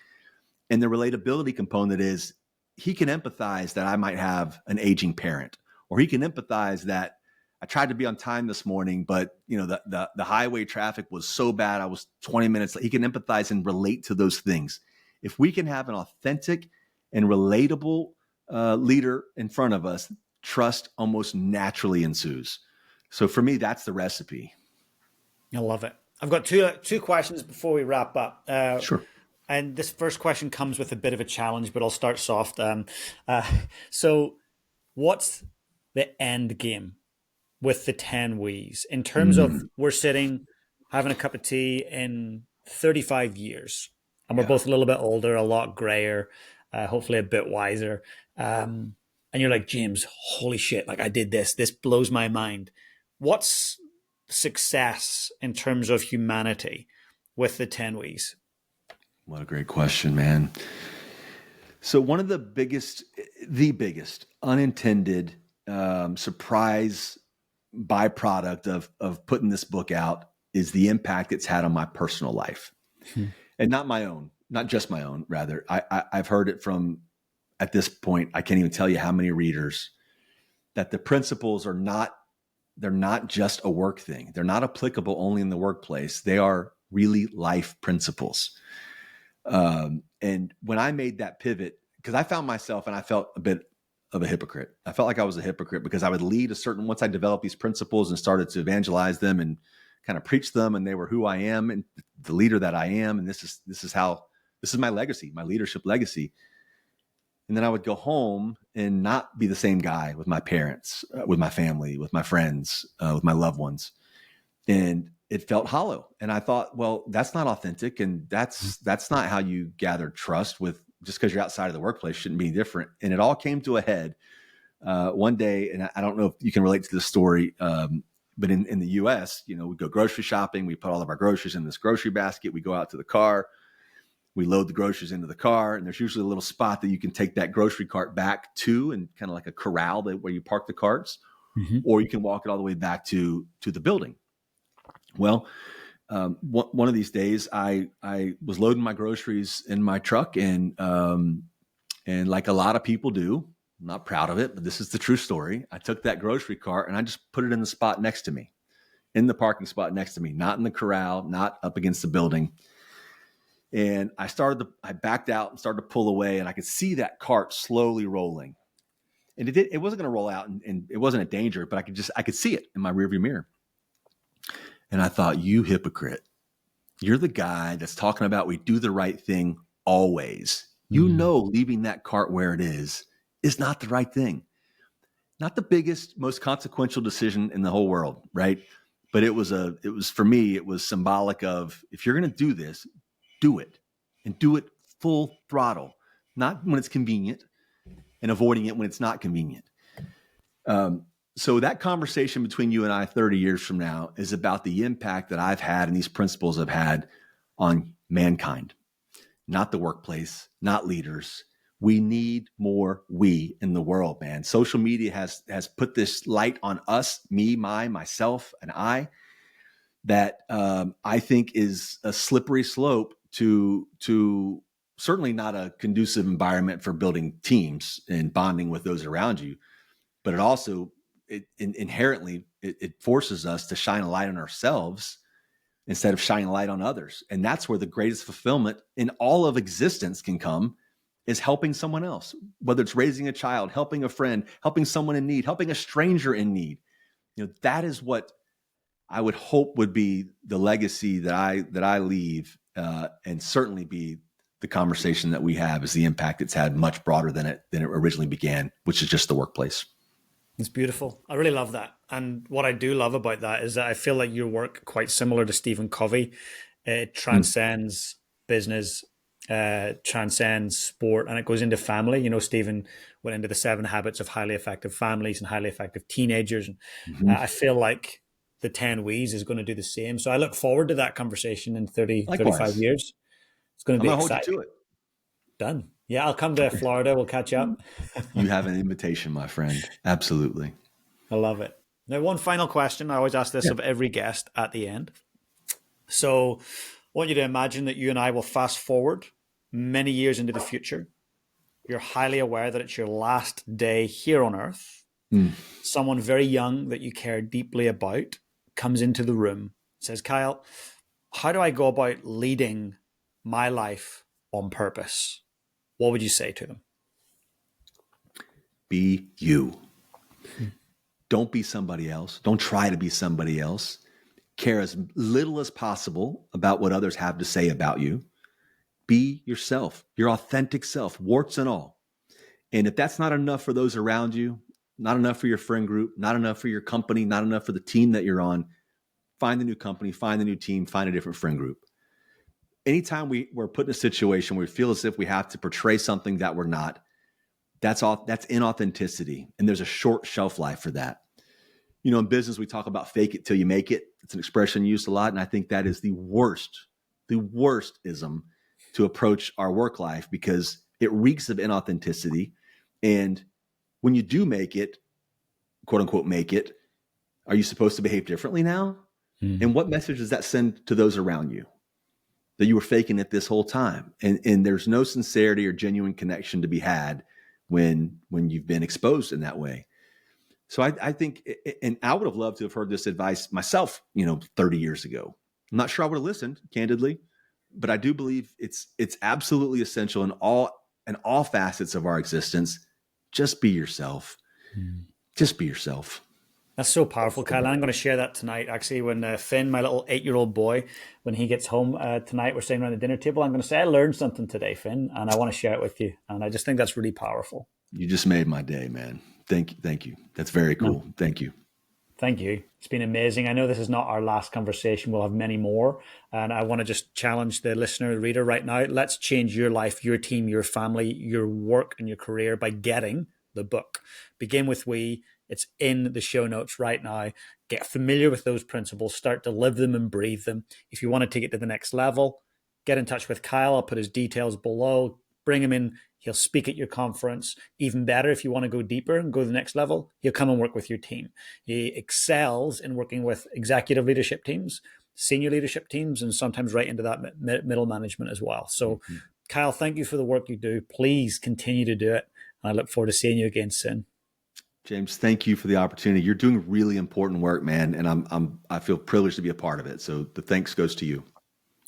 Speaker 2: And the relatability component is he can empathize that I might have an aging parent, or he can empathize that I tried to be on time this morning, but the highway traffic was so bad I was 20 minutes late. He can empathize and relate to those things. If we can have an authentic and relatable leader in front of us, trust almost naturally ensues. So for me, that's the recipe.
Speaker 1: I love it. I've got two questions before we wrap up.
Speaker 2: Sure.
Speaker 1: And this first question comes with a bit of a challenge, but I'll start soft. So what's the end game with the 10 Ws in terms of we're sitting having a cup of tea in 35 years and we're both a little bit older, a lot grayer, hopefully a bit wiser. And you're like, James, holy shit, I did this. This blows my mind. What's success in terms of humanity with the 10 Ws?
Speaker 2: What a great question, man. So one of the biggest unintended surprise byproduct of putting this book out is the impact it's had on my personal life. And not just my own, rather. I've heard it from, at this point, I can't even tell you how many readers, that the principles they're not just a work thing. They're not applicable only in the workplace. They are really life principles. And when I made that pivot, because I found myself and I felt a bit of a hypocrite. I felt like I was a hypocrite because I would lead once I developed these principles and started to evangelize them and kind of preach them, and they were who I am and the leader that I am. And this is my legacy, my leadership legacy. And then I would go home and not be the same guy with my parents, with my family, with my friends, with my loved ones. And it felt hollow. And I thought, well, that's not authentic. And that's not how you gather trust with, just because you're outside of the workplace shouldn't be different. And it all came to a head one day. And I don't know if you can relate to this story, but in the US, we go grocery shopping. We put all of our groceries in this grocery basket. We go out to the car. We load the groceries into the car, and there's usually a little spot that you can take that grocery cart back to, and kind of like a corral where you park the carts, or you can walk it all the way back to the building. Well, one of these days, I was loading my groceries in my truck, and like a lot of people do, I'm not proud of it, but this is the true story. I took that grocery cart and I just put it in the spot next to me, in the parking spot next to me, not in the corral, not up against the building. And I backed out and started to pull away, and I could see that cart slowly rolling. And it wasn't going to roll out, and it wasn't a danger, but I could see it in my rearview mirror. And I thought, you hypocrite, you're the guy that's talking about we do the right thing always. Leaving that cart where it is not the right thing. Not the biggest, most consequential decision in the whole world, right? But it was for me, it was symbolic of, if you're going to do this, do it, and do it full throttle, not when it's convenient, and avoiding it when it's not convenient. So that conversation between you and I 30 years from now is about the impact that I've had and these principles have had on mankind, not the workplace, not leaders. We need more we in the world, man. Social media has put this light on us, me, myself, and I, that I think is a slippery slope to certainly not a conducive environment for building teams and bonding with those around you. But it also, inherently forces us to shine a light on ourselves instead of shining a light on others. And that's where the greatest fulfillment in all of existence can come, is helping someone else, whether it's raising a child, helping a friend, helping someone in need, helping a stranger in need. That is what I would hope would be the legacy that I leave, and certainly be the conversation that we have, is the impact it's had much broader than it originally began, which is just the workplace.
Speaker 1: It's beautiful. I really love that. And what I do love about that is that I feel like your work, quite similar to Stephen Covey, it transcends business, transcends sport, and it goes into family. Stephen went into the 7 habits of highly effective families and highly effective teenagers. And I feel like the 10 We's is going to do the same. So I look forward to that conversation in 30,
Speaker 2: Likewise.
Speaker 1: 35 years. It's going to be exciting.
Speaker 2: Hold you to it.
Speaker 1: Done. Yeah, I'll come to Florida. We'll catch up.
Speaker 2: You have an invitation, my friend. Absolutely.
Speaker 1: I love it. Now, one final question. I always ask this of every guest at the end. So I want you to imagine that you and I will fast forward many years into the future. You're highly aware that it's your last day here on Earth. Someone very young that you care deeply about comes into the room, says, Kyle, how do I go about leading my life on purpose? What would you say to them?
Speaker 2: Be you. Don't be somebody else. Don't try to be somebody else. Care as little as possible about what others have to say about you. Be yourself, your authentic self, warts and all. And if that's not enough for those around you, not enough for your friend group, not enough for your company, not enough for the team that you're on, find a new company, find a new team, find a different friend group. Anytime we're put in a situation where we feel as if we have to portray something that we're not, that's inauthenticity. And there's a short shelf life for that. In business, we talk about fake it till you make it. It's an expression used a lot. And I think that is the worst ism to approach our work life, because it reeks of inauthenticity. And when you do make it, quote unquote, make it, are you supposed to behave differently now? And what message does that send to those around you? That you were faking it this whole time. And there's no sincerity or genuine connection to be had when you've been exposed in that way. So I think, and I would have loved to have heard this advice myself, 30 years ago. I'm not sure I would have listened, candidly, but I do believe it's absolutely essential in all facets of our existence. Just be yourself. Just be yourself.
Speaker 1: That's so powerful, Kyle. And I'm going to share that tonight. Actually, when Finn, my little 8-year-old boy, when he gets home tonight, we're sitting around the dinner table. I'm going to say, I learned something today, Finn, and I want to share it with you. And I just think that's really powerful.
Speaker 2: You just made my day, man. Thank you. Thank you. That's very cool. No. Thank you.
Speaker 1: Thank you. It's been amazing. I know this is not our last conversation. We'll have many more. And I want to just challenge the listener, the reader right now. Let's change your life, your team, your family, your work, and your career by getting the book. Begin with We. It's in the show notes right now. Get familiar with those principles. Start to live them and breathe them. If you want to take it to the next level, get in touch with Kyle. I'll put his details below. Bring him in. He'll speak at your conference. Even better, if you want to go deeper and go to the next level, he'll come and work with your team. He excels in working with executive leadership teams, senior leadership teams, and sometimes right into that middle management as well. So, Kyle, thank you for the work you do. Please continue to do it. And I look forward to seeing you again soon.
Speaker 2: James, thank you for the opportunity. You're doing really important work, man, and I feel privileged to be a part of it. So the thanks goes to you.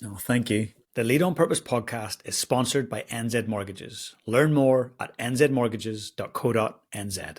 Speaker 1: Oh, thank you. The Lead on Purpose podcast is sponsored by NZ Mortgages. Learn more at nzmortgages.co.nz.